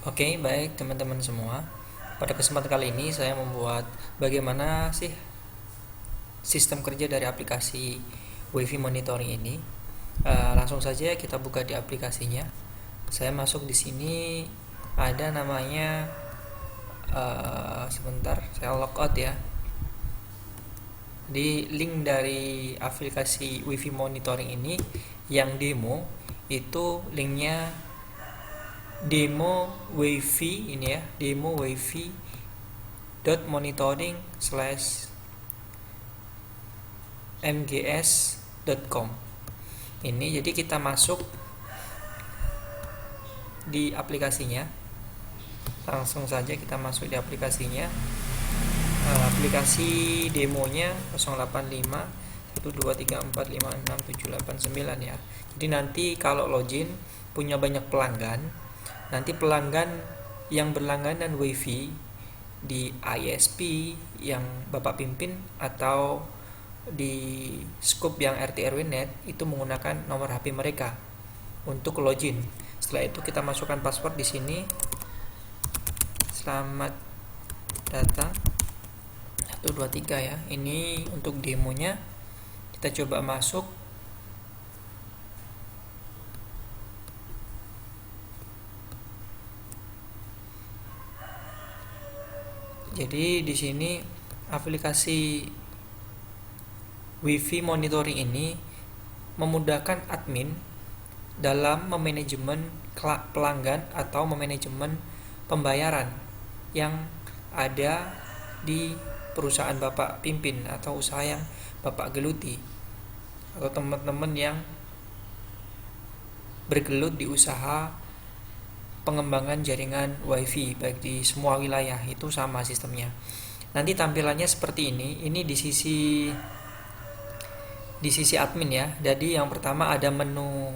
Oke, baik teman-teman semua. Pada kesempatan kali ini saya membuat bagaimana sih sistem kerja dari aplikasi WiFi monitoring ini. Langsung saja kita buka di aplikasinya. Saya masuk di sini ada namanya sebentar saya logout ya. Di link dari aplikasi WiFi monitoring ini yang demo itu linknya demo wifi ini ya, demo wifi monitoring mgs.com ini. Jadi kita masuk di aplikasinya, langsung saja kita masuk di aplikasinya. Aplikasi demonya 085 123456789 ya. Jadi nanti kalau login punya banyak pelanggan, nanti pelanggan yang berlangganan wifi di ISP yang Bapak pimpin atau di scope yang RT RW net itu menggunakan nomor HP mereka untuk login. Setelah itu kita masukkan password di sini. Selamat datang 123 ya. Ini untuk demonya. Kita coba masuk. Jadi di sini aplikasi WiFi monitoring ini memudahkan admin dalam memanajemen pelanggan atau memanajemen pembayaran yang ada di perusahaan Bapak pimpin atau usaha yang Bapak geluti, atau teman-teman yang bergelut di usaha pengembangan jaringan WiFi baik di semua wilayah. Itu sama sistemnya. Nanti tampilannya seperti ini. Ini di sisi admin ya. Jadi yang pertama ada menu,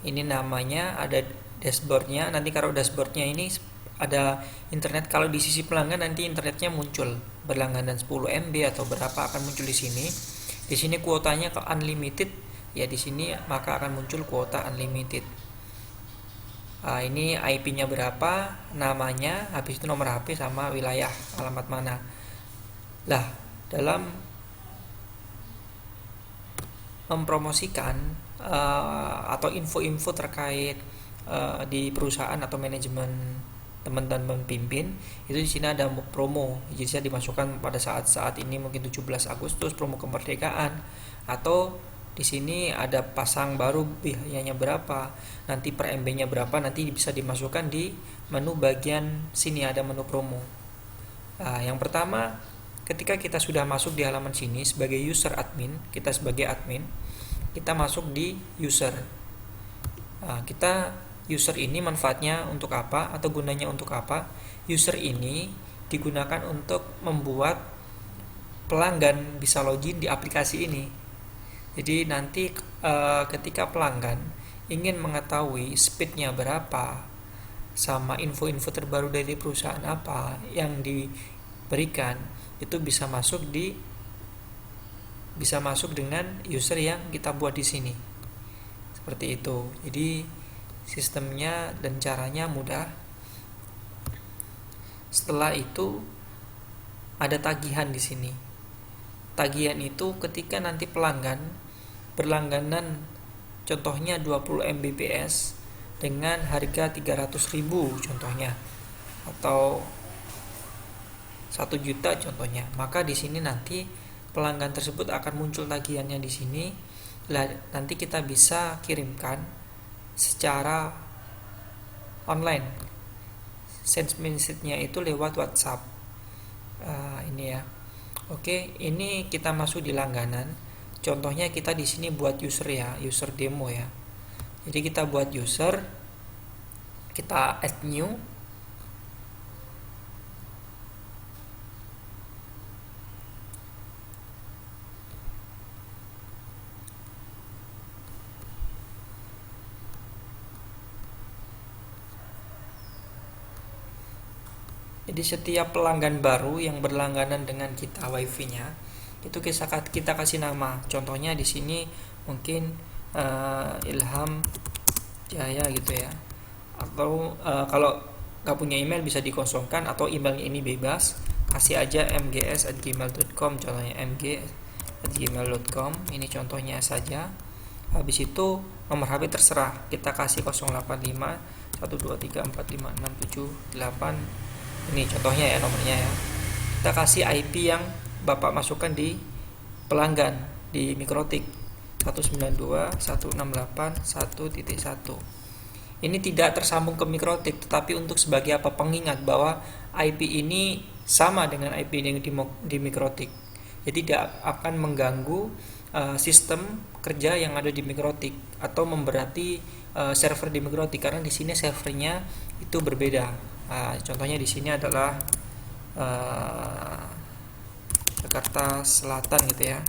ini namanya, ada dashboardnya. Nanti kalau dashboardnya ini ada internet. Kalau di sisi pelanggan nanti internetnya muncul berlangganan 10 MB atau berapa akan muncul di sini. Di sini kuotanya ke unlimited ya, di sini maka akan muncul kuota unlimited. Ini IP-nya berapa, namanya, habis itu nomor HP sama wilayah alamat mana. Lah, dalam mempromosikan atau info-info terkait di perusahaan atau manajemen teman-teman pimpin, itu di sini ada promo. Jadi saya dimasukkan pada saat ini mungkin 17 Agustus promo kemerdekaan, atau di sini ada pasang baru biayanya berapa, nanti per MB-nya berapa, nanti bisa dimasukkan di menu bagian sini, ada menu promo. Yang pertama, ketika kita sudah masuk di halaman sini sebagai user admin, kita sebagai admin, kita masuk di user. Kita user ini manfaatnya untuk apa atau gunanya untuk apa? User ini digunakan untuk membuat pelanggan bisa login di aplikasi ini. Jadi nanti ketika pelanggan ingin mengetahui speednya berapa sama info-info terbaru dari perusahaan apa yang diberikan, itu bisa masuk dengan user yang kita buat di sini. Seperti itu. Jadi sistemnya dan caranya mudah. Setelah itu ada tagihan di sini. Tagihan itu ketika nanti pelanggan berlangganan contohnya 20 Mbps dengan harga 300.000 contohnya, atau 1 juta contohnya, maka di sini nanti pelanggan tersebut akan muncul tagihannya di sini. Nanti kita bisa kirimkan secara online, send message-nya itu lewat WhatsApp. Ini ya. Oke, ini kita masuk di langganan. Contohnya kita di sini buat user ya, user demo ya. Jadi kita buat user, kita add new. Jadi setiap pelanggan baru yang berlangganan dengan kita wifi-nya, itu kita kasih nama. Contohnya di sini mungkin Ilham Jaya gitu ya. Atau kalau nggak punya email bisa dikosongkan, atau emailnya ini bebas, kasih aja mgs@gmail.com, contohnya mg@gmail.com, ini contohnya saja. Habis itu nomor HP terserah, kita kasih 085 123 45 678, ini contohnya ya nomornya ya. Kita kasih IP yang Bapak masukkan di pelanggan di Mikrotik 192.168.1.1. Ini tidak tersambung ke Mikrotik, tetapi untuk sebagai apa, pengingat bahwa IP ini sama dengan IP yang di Mikrotik. Jadi tidak akan mengganggu sistem kerja yang ada di Mikrotik atau memberati server di Mikrotik, karena di sini servernya itu berbeda. Contohnya di sini adalah Jakarta Selatan gitu ya.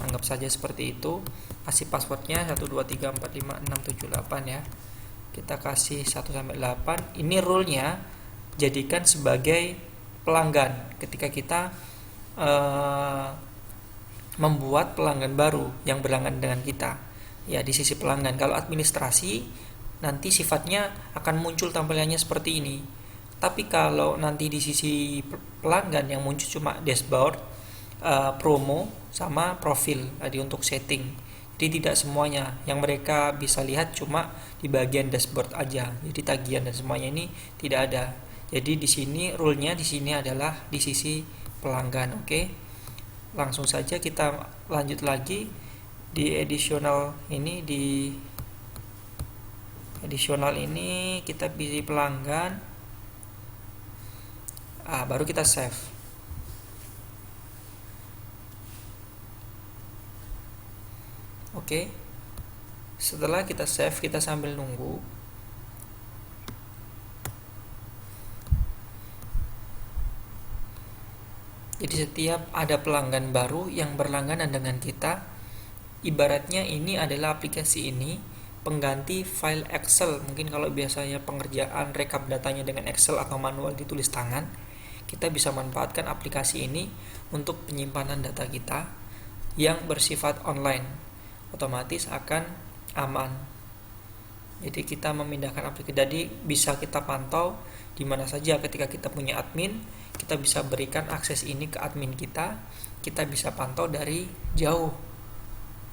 Anggap saja seperti itu. Kasih passwordnya 123456778 ya. Kita kasih 1-8. Ini rule-nya jadikan sebagai pelanggan ketika kita membuat pelanggan baru yang berlangganan dengan kita. Ya, di sisi pelanggan. Kalau administrasi nanti sifatnya akan muncul tampilannya seperti ini. Tapi kalau nanti di sisi pelanggan yang muncul cuma dashboard, promo sama profil tadi untuk setting. Jadi tidak semuanya yang mereka bisa lihat cuma di bagian dashboard aja. Jadi tagihan dan semuanya ini tidak ada. Jadi di sini rule-nya di sini adalah di sisi pelanggan. Oke. Langsung saja kita lanjut lagi di additional ini, kita pilih pelanggan. Baru kita save. Oke. Setelah kita save, kita sambil nunggu. Jadi setiap ada pelanggan baru yang berlangganan dengan kita, ibaratnya ini adalah aplikasi ini pengganti file Excel. Mungkin kalau biasanya pengerjaan rekap datanya dengan Excel atau manual ditulis tangan, kita bisa manfaatkan aplikasi ini untuk penyimpanan data kita yang bersifat online. Otomatis akan aman. Jadi kita memindahkan aplikasi, jadi bisa kita pantau di mana saja. Ketika kita punya admin, kita bisa berikan akses ini ke admin kita. Kita bisa pantau dari jauh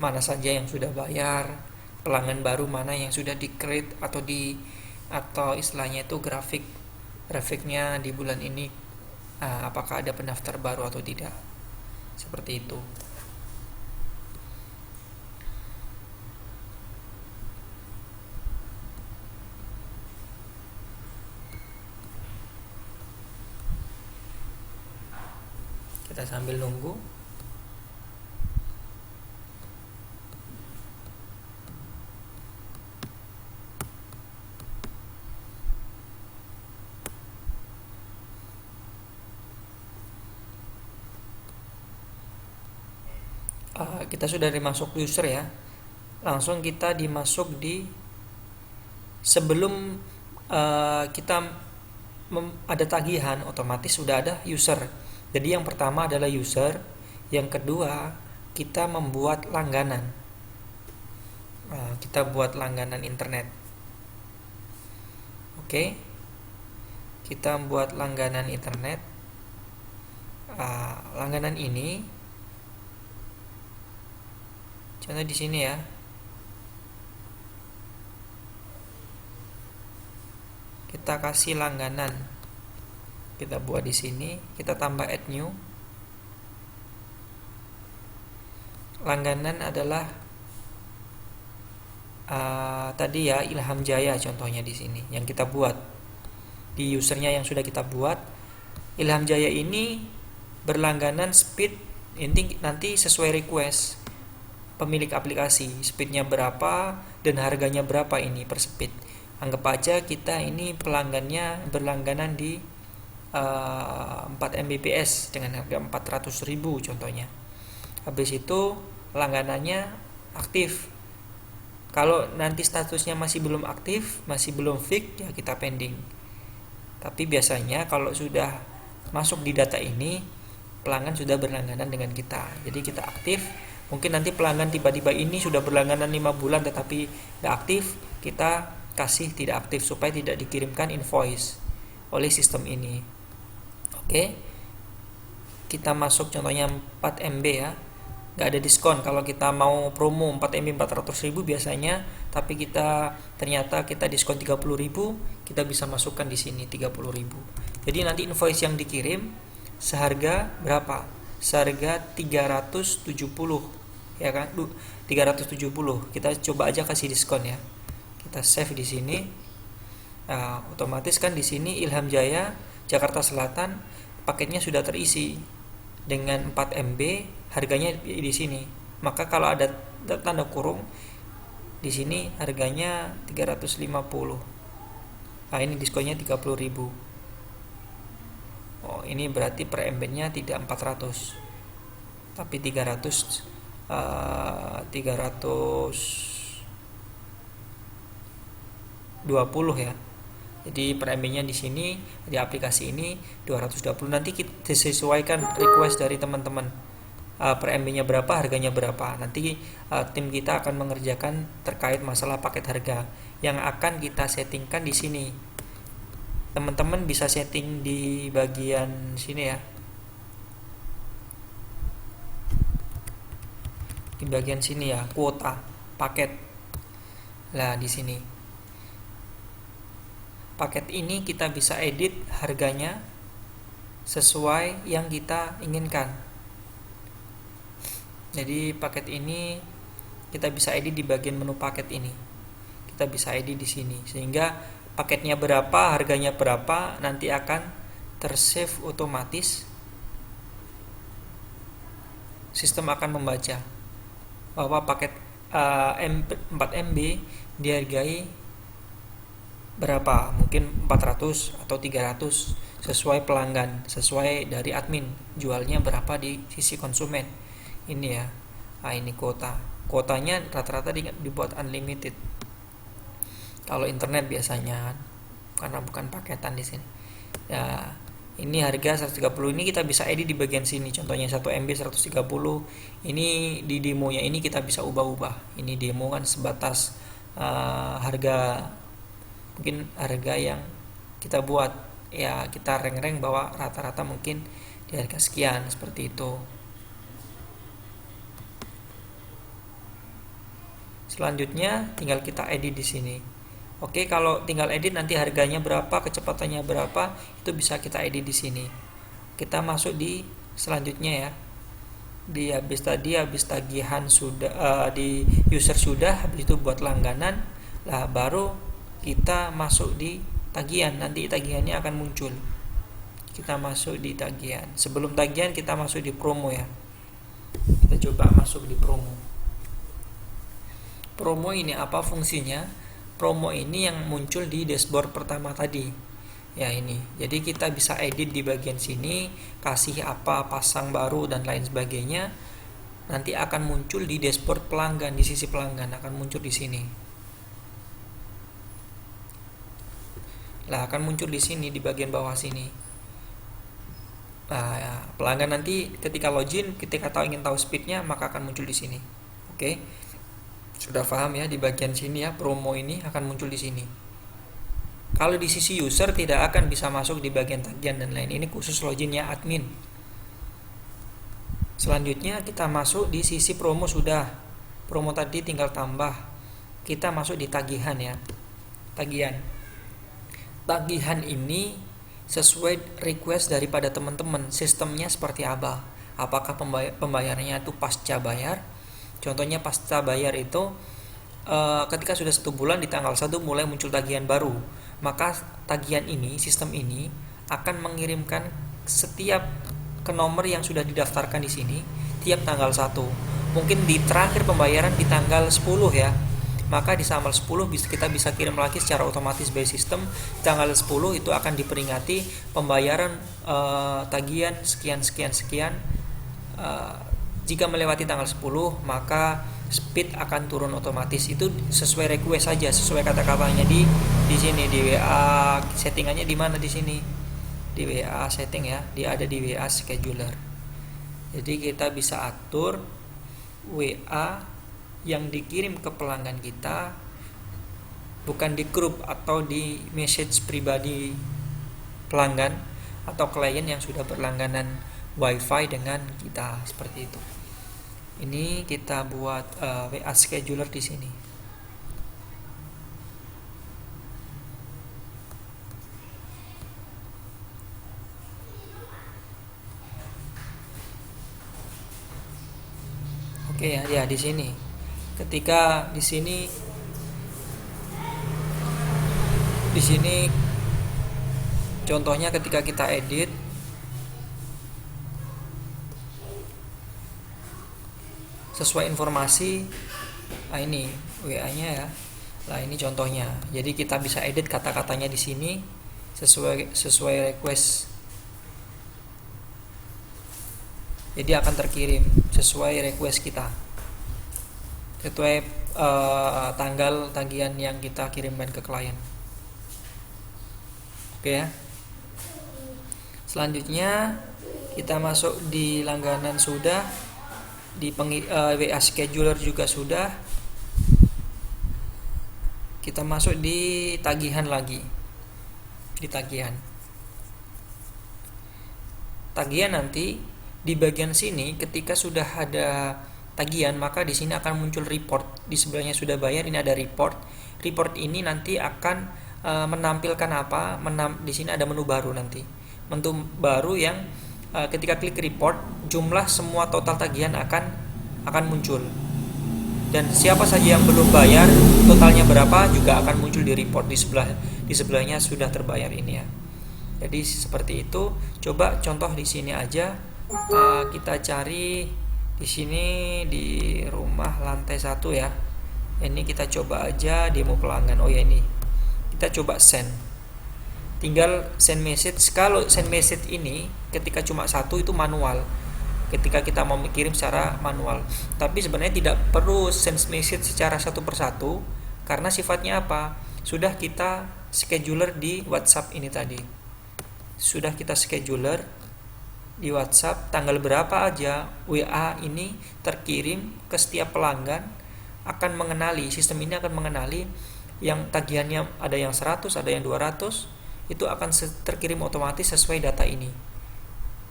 mana saja yang sudah bayar, pelanggan baru mana yang sudah di-create atau istilahnya itu grafiknya di bulan ini, apakah ada pendaftar baru atau tidak. Seperti itu. Kita sambil nunggu. Kita sudah dimasuk user ya. Langsung kita dimasuk di sebelum kita ada tagihan, otomatis sudah ada user. Jadi yang pertama adalah user, yang kedua kita membuat langganan. Kita buat langganan internet. Oke. Kita buat langganan internet. Langganan ini contoh di sini ya. Kita kasih langganan. Kita buat di sini, kita tambah add new. Langganan adalah tadi ya, Ilham Jaya contohnya di sini yang kita buat. Di usernya yang sudah kita buat, Ilham Jaya ini berlangganan speed ini nanti sesuai request pemilik aplikasi, speednya berapa dan harganya berapa ini per speed. Anggap aja kita ini pelanggannya berlangganan di 4 Mbps dengan harga 400.000 contohnya. Habis itu langganannya aktif. Kalau nanti statusnya masih belum aktif, masih belum fix, ya kita pending. Tapi biasanya kalau sudah masuk di data ini, pelanggan sudah berlangganan dengan kita. Jadi kita aktif. Mungkin nanti pelanggan tiba-tiba ini sudah berlangganan 5 bulan tetapi tidak aktif, kita kasih tidak aktif supaya tidak dikirimkan invoice oleh sistem ini. Oke, kita masuk contohnya 4 MB ya, nggak ada diskon kalau kita mau promo 4 MB 400.000 biasanya, tapi ternyata kita diskon 30.000, kita bisa masukkan di sini 30.000. Jadi nanti invoice yang dikirim seharga berapa? Seharga 370 ya kan? 370. Kita coba aja kasih diskon ya. Kita save di sini. Nah, otomatis kan di sini Ilham Jaya Jakarta Selatan paketnya sudah terisi dengan 4 MB, harganya di sini. Maka kalau ada tanda kurung di sini harganya 350. Nah, ini diskonnya 30.000. Oh, ini berarti per MB-nya tidak 400 tapi 320 ya. Jadi per MB-nya di sini di aplikasi ini 220. Nanti kita sesuaikan request dari teman-teman. Per MB-nya berapa, harganya berapa. Nanti tim kita akan mengerjakan terkait masalah paket harga yang akan kita settingkan di sini. Teman-teman bisa setting di bagian sini ya. Di bagian sini ya, kuota paket. Nah, di sini. Paket ini kita bisa edit harganya sesuai yang kita inginkan. Jadi paket ini kita bisa edit di bagian menu paket ini. Kita bisa edit di sini sehingga paketnya berapa, harganya berapa nanti akan tersave otomatis. Sistem akan membaca bahwa paket 4 MB dihargai berapa, mungkin 400 atau 300 sesuai pelanggan, sesuai dari admin jualnya berapa di sisi konsumen. Ini ya. Nah, ini kuotanya rata-rata dibuat unlimited kalau internet biasanya, karena bukan paketan di sini ya. Ini harga 130. Ini kita bisa edit di bagian sini, contohnya 1 MB 130. Ini di demonya ini kita bisa ubah-ubah. Ini demo kan sebatas harga, mungkin harga yang kita buat ya, kita rank bahwa rata-rata mungkin di harga sekian, seperti itu. Selanjutnya tinggal kita edit di sini. Oke, kalau tinggal edit nanti harganya berapa, kecepatannya berapa, itu bisa kita edit di sini. Kita masuk di selanjutnya ya. Habis tagihan sudah, di user sudah, habis itu buat langganan. Lah baru kita masuk di tagihan, nanti tagihannya akan muncul. Kita masuk di tagihan. Sebelum tagihan kita masuk di promo ya. Kita coba masuk di promo. Promo ini apa fungsinya? Promo ini yang muncul di dashboard pertama tadi. Ya ini. Jadi kita bisa edit di bagian sini, kasih apa, pasang baru dan lain sebagainya. Nanti akan muncul di dashboard pelanggan, di sisi pelanggan akan muncul di sini. Lah akan muncul di sini di bagian bawah sini. Nah, ya, pelanggan nanti ketika login, ketika ingin tahu speednya, maka akan muncul di sini. Oke. Sudah paham ya, di bagian sini ya, promo ini akan muncul di sini. Kalau di sisi user tidak akan bisa masuk di bagian tagihan dan lain. Ini khusus loginnya admin. Selanjutnya kita masuk di sisi promo sudah. Promo tadi tinggal tambah. Kita masuk di tagihan ya. Tagihan ini sesuai request daripada teman-teman. Sistemnya seperti apa? Apakah pembayarannya itu pasca bayar? Contohnya pasca bayar itu ketika sudah 1 bulan di tanggal 1 mulai muncul tagihan baru, maka tagihan ini, sistem ini akan mengirimkan setiap ke nomor yang sudah didaftarkan di sini tiap tanggal 1. Mungkin di terakhir pembayaran di tanggal 10 ya. Maka di tanggal 10 kita bisa kirim lagi secara otomatis by system. Tanggal 10 itu akan diperingati pembayaran tagihan sekian. Jika melewati tanggal 10 maka speed akan turun otomatis. Itu sesuai request saja, sesuai kata-katanya di sini di WA. Settingannya di mana di sini? Di WA setting ya. Dia ada di WA scheduler. Jadi kita bisa atur WA yang dikirim ke pelanggan kita bukan di grup atau di message pribadi pelanggan atau klien yang sudah berlangganan WiFi dengan kita, seperti itu. Ini kita buat WA scheduler di sini. Oke ya, di sini. Ketika di sini contohnya ketika kita edit sesuai informasi, ini WA-nya ya. Nah, ini contohnya. Jadi kita bisa edit kata-katanya di sini sesuai request. Jadi akan terkirim sesuai request kita, sesuai tanggal tagihan yang kita kirimkan ke klien. Oke ya. Selanjutnya kita masuk di langganan sudah, di WA scheduler juga sudah. Kita masuk di tagihan lagi. Di tagihan nanti di bagian sini ketika sudah ada tagihan, maka di sini akan muncul report. Di sebelahnya sudah bayar, ini ada report. Report ini nanti akan menampilkan apa? Di sini ada menu baru nanti. Menu baru yang ketika klik report, jumlah semua total tagihan akan muncul. Dan siapa saja yang belum bayar, totalnya berapa juga akan muncul di report di sebelahnya sudah terbayar ini ya. Jadi seperti itu. Coba contoh di sini aja. Kita cari di sini di rumah lantai 1 ya. Ini kita coba aja demo pelanggan. Oh ya, ini kita coba send. Tinggal send message. Kalau send message ini ketika cuma satu itu manual, ketika kita mau kirim secara manual. Tapi sebenarnya tidak perlu send message secara satu persatu, karena sifatnya apa? Sudah kita scheduler di WhatsApp ini tadi. Sudah kita scheduler di WhatsApp tanggal berapa aja WA ini terkirim ke setiap pelanggan, akan mengenali, sistem ini akan mengenali yang tagihannya ada yang 100, ada yang 200, itu akan terkirim otomatis sesuai data ini.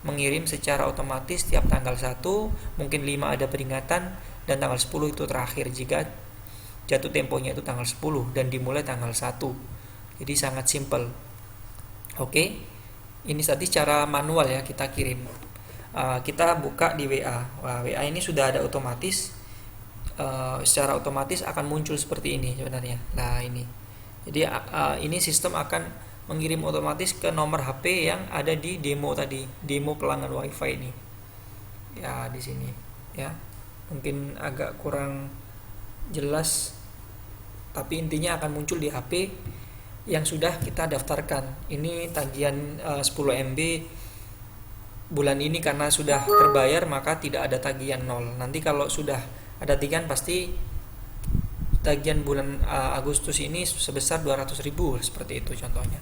Mengirim secara otomatis tiap tanggal 1, mungkin 5 ada peringatan, dan tanggal 10 itu terakhir jika jatuh temponya itu tanggal 10 dan dimulai tanggal 1. Jadi sangat simple. Oke. Ini tadi cara manual ya kita kirim. Kita buka di WA. WA ini sudah ada otomatis. Secara otomatis akan muncul seperti ini sebenarnya. Nah ini. Jadi ini sistem akan mengirim otomatis ke nomor HP yang ada di demo tadi, demo pelanggan WiFi ini. Ya di sini. Ya mungkin agak kurang jelas, tapi intinya akan muncul di HP yang sudah kita daftarkan. Ini tagihan 10 MB bulan ini karena sudah terbayar, maka tidak ada tagihan 0. Nanti kalau sudah ada tagihan, pasti tagihan bulan Agustus ini sebesar 200.000 seperti itu contohnya.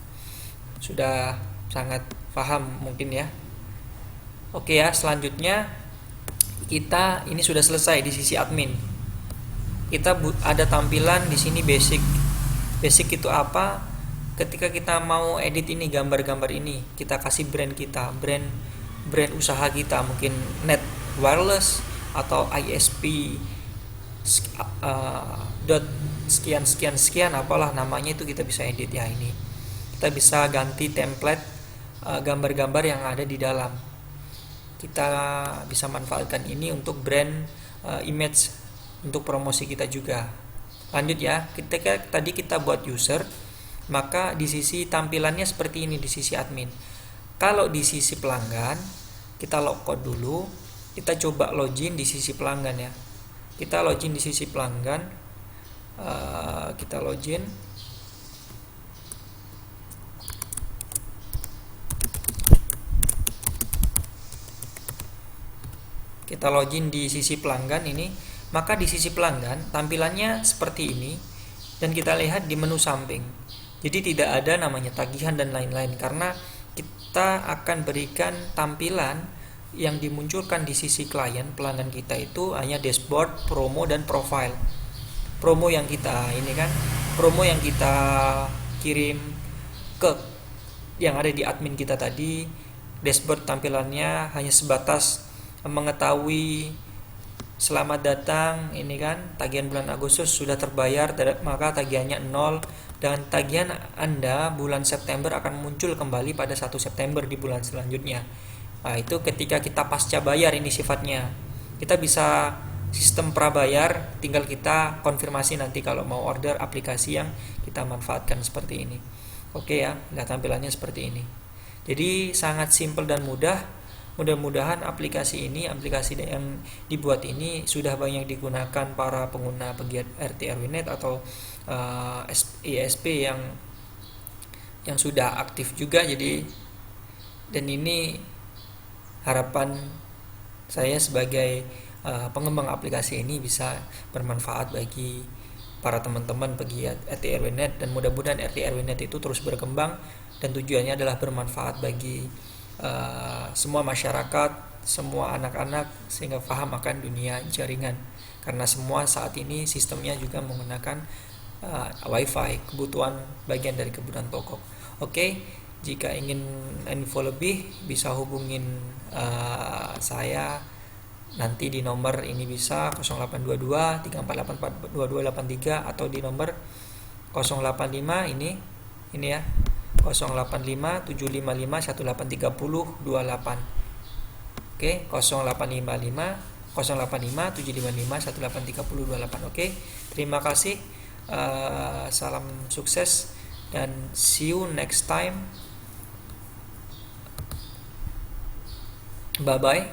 Sudah sangat paham mungkin ya. Oke ya, selanjutnya kita ini sudah selesai di sisi admin. Kita ada tampilan di sini basic. Basic itu apa? Ketika kita mau edit ini gambar-gambar ini, kita kasih brand kita, brand usaha kita, mungkin net wireless atau ISP dot sekian apalah namanya, itu kita bisa edit ya. Ini kita bisa ganti template gambar-gambar yang ada di dalam. Kita bisa manfaatkan ini untuk brand image untuk promosi kita juga. Lanjut ya, ketika tadi kita buat user, maka di sisi tampilannya seperti ini di sisi admin. Kalau di sisi pelanggan, kita logcode dulu. Kita coba login di sisi pelanggan ya. Kita login di sisi pelanggan. Kita login. Kita login di sisi pelanggan ini. Maka di sisi pelanggan tampilannya seperti ini, dan kita lihat di menu samping. Jadi tidak ada namanya tagihan dan lain-lain, karena kita akan berikan tampilan yang dimunculkan di sisi klien pelanggan kita itu hanya dashboard, promo, dan profile. Promo yang kita ini kan promo yang kita kirim ke yang ada di admin kita tadi, dashboard tampilannya hanya sebatas mengetahui selamat datang, ini kan tagihan bulan Agustus sudah terbayar, maka tagihannya 0, dan tagihan Anda bulan September akan muncul kembali pada 1 September di bulan selanjutnya. Nah, itu ketika kita pasca bayar, ini sifatnya. Kita bisa sistem prabayar, tinggal kita konfirmasi nanti kalau mau order aplikasi yang kita manfaatkan seperti ini. Oke ya, nah tampilannya seperti ini. Jadi sangat simpel dan mudah. Mudah-mudahan aplikasi yang dibuat ini sudah banyak digunakan para pengguna pegiat RT RW Net atau ISP yang sudah aktif juga. Jadi, dan ini harapan saya sebagai pengembang aplikasi ini bisa bermanfaat bagi para teman-teman pegiat RT RW Net, dan mudah-mudahan RT RW Net itu terus berkembang dan tujuannya adalah bermanfaat bagi semua masyarakat, semua anak-anak, sehingga paham akan dunia jaringan, karena semua saat ini sistemnya juga menggunakan WiFi, kebutuhan bagian dari kebutuhan pokok. Oke, jika ingin info lebih bisa hubungin saya nanti di nomor ini, bisa 0822 348 2283 atau di nomor 085 ini ya, 085 755 1830 28. Oke, 0855 085 755 1830 28. Oke, terima kasih. Salam sukses dan see you next time. Bye bye.